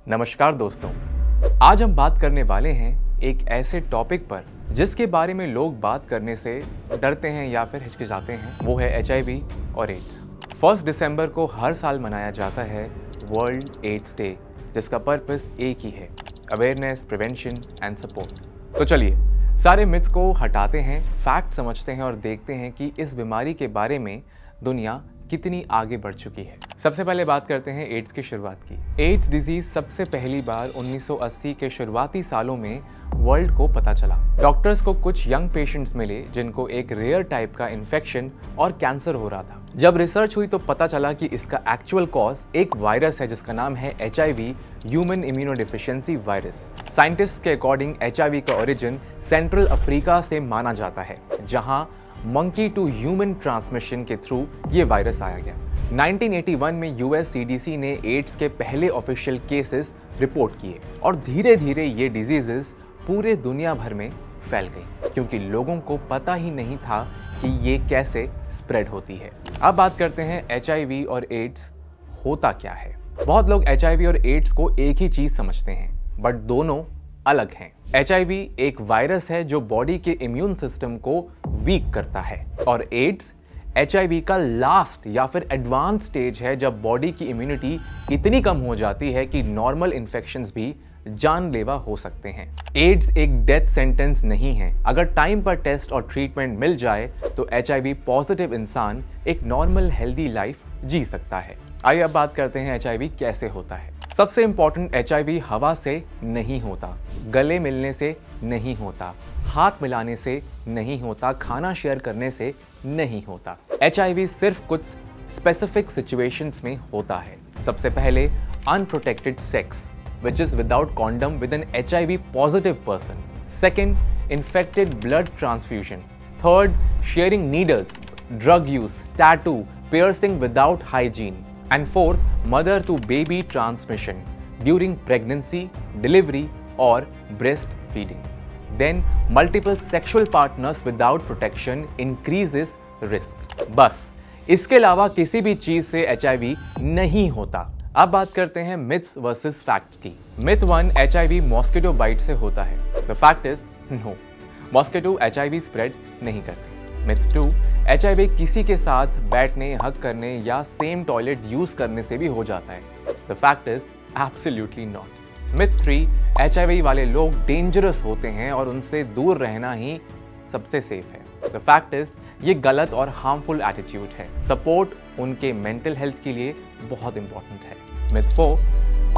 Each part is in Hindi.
नमस्कार दोस्तों, आज हम बात करने वाले हैं एक ऐसे टॉपिक पर जिसके बारे में लोग बात करने से डरते हैं या फिर हिचकिचाते हैं। वो है HIV और एड्स। 1 दिसंबर को हर साल मनाया जाता है वर्ल्ड एड्स डे, जिसका पर्पस एक ही है, अवेयरनेस, प्रिवेंशन एंड सपोर्ट। तो चलिए सारे मिथ्स को हटाते हैं, फैक्ट समझते हैं और देखते हैं कि इस बीमारी के बारे में दुनिया कितनी आगे बढ़ चुकी है। सबसे पहले बात करते हैं एड्स की शुरुआत की। एड्स डिजीज सबसे पहली बार 1980 के शुरुआती सालों में वर्ल्ड को पता चला। डॉक्टर्स को कुछ यंग पेशेंट्स मिले जिनको एक रेयर टाइप का इन्फेक्शन और कैंसर हो रहा था। जब रिसर्च हुई तो पता चला कि इसका एक्चुअल कॉज एक वायरस है जिसका नाम है HIV, human immunodeficiency virus. Scientist के अकॉर्डिंग HIV का ओरिजिन सेंट्रल अफ्रीका से माना जाता है, जहां मंकी टू ह्यूमन ट्रांसमिशन के थ्रू ये वायरस आया गया। 1981 में US CDC ने एड्स के पहले ऑफिशियल केसेस रिपोर्ट किए और धीरे धीरे ये डिजीजेस पूरे दुनिया भर में फैल गई, क्योंकि लोगों को पता ही नहीं था कि ये कैसे स्प्रेड होती है। अब बात करते हैं HIV और एड्स होता क्या है। बहुत लोग HIV और एड्स को एक ही चीज समझते हैं, बट दोनों अलग हैं। HIV एक वायरस है जो बॉडी के इम्यून सिस्टम को वीक करता है, और एड्स HIV का लास्ट या फिर एडवांस स्टेज है, जब बॉडी की इम्यूनिटी इतनी कम हो जाती है कि नॉर्मल इन्फेक्शंस भी जानलेवा हो सकते हैं। एड्स एक डेथ सेंटेंस नहीं है। अगर टाइम पर टेस्ट और ट्रीटमेंट मिल जाए तो HIV पॉजिटिव इंसान एक नॉर्मल हेल्दी लाइफ जी सकता है। आइए अब बात करते हैं HIV कैसे होता है। सबसे इंपॉर्टेंट, HIV हवा से नहीं होता, गले मिलने से नहीं होता, हाथ मिलाने से नहीं होता, खाना शेयर करने से नहीं होता। HIV सिर्फ कुछ स्पेसिफिक सिचुएशंस में होता है। सबसे पहले unprotected sex, which is without condom with an HIV positive person. Second, infected blood transfusion. Third, sharing needles, drug use, tattoo, piercing without hygiene. And fourth, mother to baby transmission during pregnancy, delivery or breastfeeding. Then, multiple sexual partners without protection increases risk. बस इसके अलावा किसी भी चीज से HIV नहीं होता। अब बात करते हैं मिथ्स वर्सेस फैक्ट्स की। मिथ 1, HIV मॉस्किटो बाइट से होता है। The fact is no, mosquito HIV spread नहीं करते। मिथ 2, HIV किसी के साथ बैठने, हग करने या सेम टॉयलेट यूज करने से भी हो जाता है। The fact is absolutely not. Myth 3, HIV वाले लोग डेंजरस होते हैं और उनसे दूर रहना ही सबसे सेफ है। द फैक्ट इज ये गलत और हार्मफुल एटीट्यूड है। सपोर्ट उनके मेंटल हेल्थ के लिए बहुत इंपॉर्टेंट है। मिथ 4,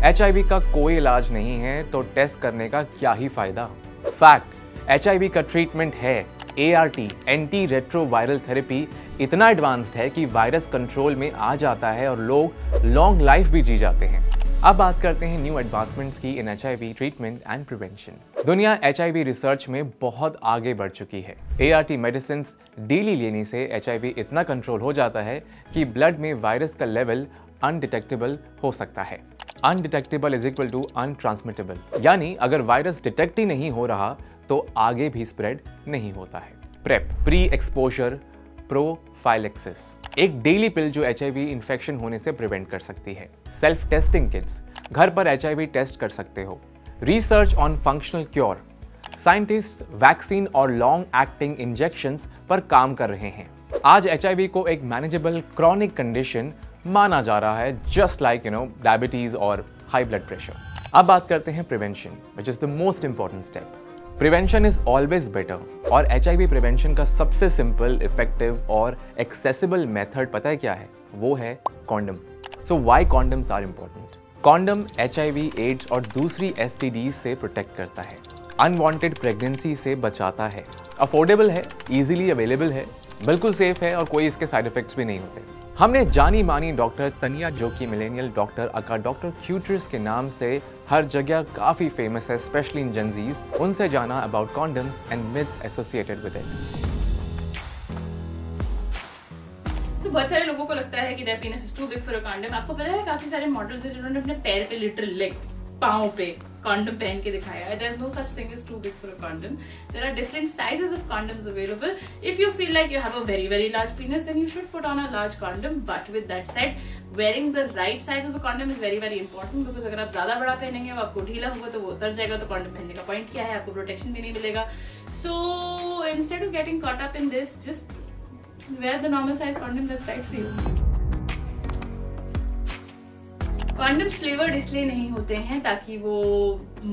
HIV का कोई इलाज नहीं है तो टेस्ट करने का क्या ही फायदा। फैक्ट, HIV का ट्रीटमेंट है। ART, एंटी रेट्रोवायरल थेरेपी इतना एडवांस्ड है कि वायरस कंट्रोल में आ जाता है और लोग लॉन्ग लाइफ भी जी जाते हैं। अब बात करते हैं न्यू एडवांसमेंट्स की इन HIV ट्रीटमेंट एंड प्रिवेंशन। दुनिया HIV रिसर्च में बहुत आगे बढ़ चुकी है। ART मेडिसिन डेली लेने से HIV इतना कंट्रोल हो जाता है कि ब्लड में वायरस का लेवल अनडिटेक्टेबल हो सकता है। अनडिटेक्टेबल इज इक्वल टू अनट्रांसमिटेबल, यानी अगर वायरस डिटेक्ट ही नहीं हो रहा तो आगे भी स्प्रेड नहीं होता है। प्रेप, प्री एक्सपोजर प्रोफाइलेक्सिस, एक डेली पिल जो HIV इन्फेक्शन होने से प्रिवेंट कर सकती है। सेल्फ टेस्टिंग किट्स, घर पर HIV टेस्ट कर सकते हो। Research on functional cure, scientist vaccine और लॉन्ग एक्टिंग इंजेक्शंस पर काम कर रहे हैं। आज HIV को एक मैनेजेबल क्रॉनिक कंडीशन माना जा रहा है, जस्ट लाइक डायबिटीज और हाई ब्लड प्रेशर। अब बात करते हैं prevention, which is the most important step. Prevention is always better, और HIV प्रिवेंशन का सबसे सिंपल, इफेक्टिव और एक्सेसिबल मेथड पता है क्या है? वो है condom. So why condoms are important? Condom HIV, AIDS और दूसरी STDs से प्रोटेक्ट करता है, अनवांटेड प्रेगनेंसी से बचाता है, अफोर्डेबल है, इजीली अवेलेबल है, बिल्कुल सेफ है और कोई इसके साइड इफेक्ट्स भी नहीं होते। हमने जानी मानी डॉक्टर तनिया, जो कि मिलेनियल डॉक्टर अका डॉक्टर क्यूटर्स के नाम से हर जगह काफी फेमस है, स्पेशली इन जेनजीज, उनसे जाना about condoms and myths associated with it. तो बहुत सारे लोगों को लगता है कि their penis is too big for a condom। आपको पता है काफी सारे मॉडल्स हैं जिन्होंने अपने पैर पे लिटरल लेग पाँव पे कॉन्डम पहन के दिखाया है. There's no such thing as too big for a condom. There are different sizes of condoms available. If you feel like you have a very very large penis, then you should put on a large condom. But with that said, wearing the right side of the condom is very very important because अगर आप ज्यादा बड़ा पहनेंगे वो आपको ढीला होगा तो वो उतर जाएगा, तो कॉन्डम पहनने का पॉइंट क्या है, आपको प्रोटेक्शन भी नहीं मिलेगा. So instead of getting caught up in this, just wear the normal size condom that's right for you. Condoms flavoured इसलिए नहीं होते हैं ताकि वो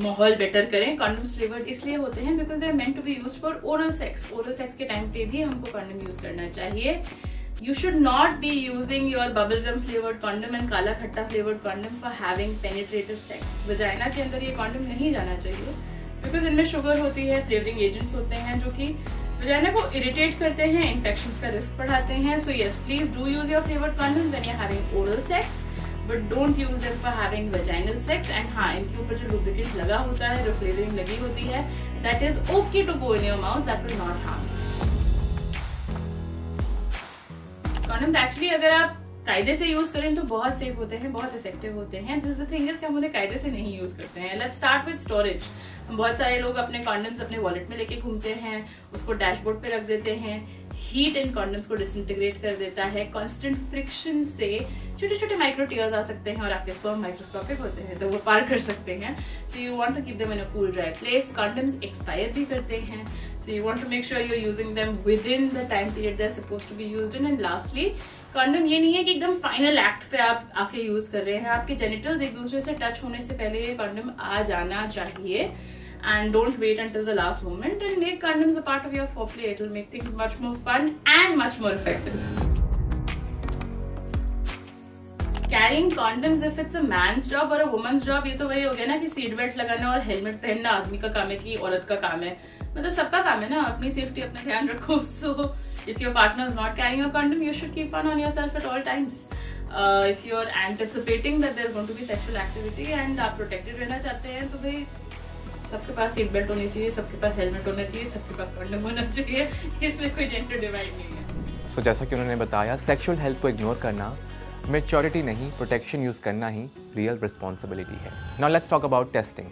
माहौल बेटर करें. कॉन्डम्स फ्लेवर्ड इसलिए होते हैं because they are meant to be used for oral sex. Oral sex के टाइम पे भी हमको कॉन्डम यूज करना चाहिए. You should not be using your bubble gum flavoured condom and kala khatta flavoured condom for having penetrative sex. Vagina के अंदर ये कॉन्डम नहीं जाना चाहिए बिकॉज इनमें शुगर होती है, फ्लेवरिंग एजेंट्स होते हैं जो कि वजाइना को इरिटेट करते हैं, इन्फेक्शंस का रिस्क बढ़ाते हैं. So yes, please do use your flavoured condom when you are having oral sex, but don't use them for having vaginal sex. And हाँ, इनके ऊपर जो lubricant लगा होता है, जो flavoring लगी होती है, that is okay to go in your mouth. That will not harm. Condoms actually अगर आप कायदे से यूज करें तो बहुत सेफ होते हैं, बहुत इफेक्टिव होते हैं. दिस द थिंग इज कि हम उन्हें कायदे से नहीं यूज करते हैं. Let's start with storage. बहुत सारे लोग अपने कॉन्डम्स अपने वॉलेट में लेके घूमते हैं, उसको डैशबोर्ड पे रख देते हैं. हीट इन कॉन्डम्स को डिसइंटीग्रेट कर देता है. कांस्टेंट फ्रिक्शन से छोटे छोटे माइक्रो टीयर्स आ सकते हैं और आपके स्पर्म माइक्रोस्कोपिक होते हैं तो वो पार कर सकते हैं. So you want to keep them in a cool dry place. Condoms expire भी करते हैं, so you want to make sure you are using them within the time period they are supposed to be used in. And lastly, condom ये नहीं है कि एकदम फाइनल एक्ट पे आप आके यूज कर रहे हैं. आपके जेनिटल्स एक दूसरे से टच होने से पहले ये कॉन्डम आ जाना चाहिए. And don't wait until the last moment and make condoms a part of your foreplay. It will make things much more fun and much more effective. Carrying condoms if it's a man's job or a woman's job, ये तो वही हो गया ना कि सीट बेल्ट लगाना और हेलमेट पहनना आदमी का काम है कि औरत का काम है. मतलब सबका काम है ना, अपनी सेफ्टी अपना ध्यान रखो. So if your partner is not carrying a condom, you should keep one on yourself at all times. If you are anticipating that there is going to be sexual activity and आप protected रहना चाहते हैं तो भाई सबके पास सीट बेल्ट होनी चाहिए, सबके पास हेलमेट होना चाहिए, सबके पास कॉन्डम होना चाहिए. इसमें कोई जेंडर डिवाइड नहीं है. सो जैसा कि उन्होंने बताया, सेक्सुअल हेल्थ को इग्नोर करना मैच्योरिटी नहीं, प्रोटेक्शन यूज करना ही रियल रिस्पॉन्सिबिलिटी है. Now let's talk about testing.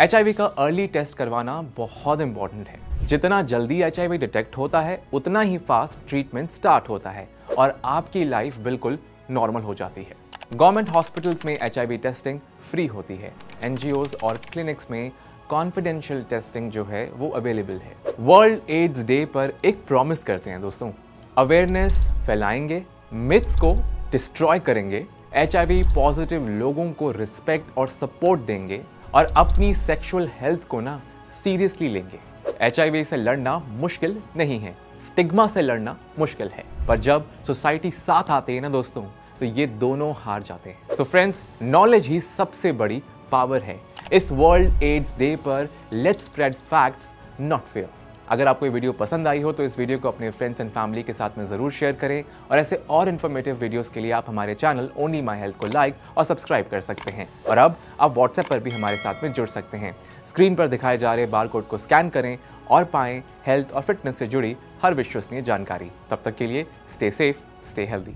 HIV का अर्ली टेस्ट करवाना बहुत इंपॉर्टेंट है. जितना जल्दी HIV डिटेक्ट होता है उतना ही फास्ट ट्रीटमेंट स्टार्ट होता है और आपकी लाइफ बिल्कुल नॉर्मल हो जाती है. गवर्नमेंट हॉस्पिटल्स में HIV टेस्टिंग फ्री होती है. NGOs और क्लिनिक्स में कॉन्फिडेंशियल टेस्टिंग जो है वो अवेलेबल है. वर्ल्ड एड्स डे पर एक प्रॉमिस करते हैं दोस्तों, अवेयरनेस फैलाएंगे, मिथ्स को डिस्ट्रॉय करेंगे, HIV पॉजिटिव लोगों को रिस्पेक्ट और सपोर्ट देंगे और अपनी सेक्सुअल हेल्थ को ना सीरियसली लेंगे. HIV से लड़ना मुश्किल नहीं है, स्टिग्मा से लड़ना मुश्किल है, पर जब सोसाइटी साथ आते हैं ना दोस्तों तो ये दोनों हार जाते हैं. सो फ्रेंड्स, नॉलेज ही सबसे बड़ी पावर है. इस वर्ल्ड एड्स डे पर let's spread facts not fair. अगर आपको ये वीडियो पसंद आई हो तो इस वीडियो को अपने फ्रेंड्स एंड फैमिली के साथ में ज़रूर शेयर करें और ऐसे और इन्फॉर्मेटिव वीडियोस के लिए आप हमारे चैनल ओनली माई हेल्थ को लाइक और सब्सक्राइब कर सकते हैं. और अब आप व्हाट्सएप पर भी हमारे साथ में जुड़ सकते हैं. स्क्रीन पर दिखाए जा रहे बारकोड को स्कैन करें और पाएं हेल्थ और फिटनेस से जुड़ी हर विश्वसनीय जानकारी. तब तक के लिए स्टे सेफ, स्टे हेल्दी.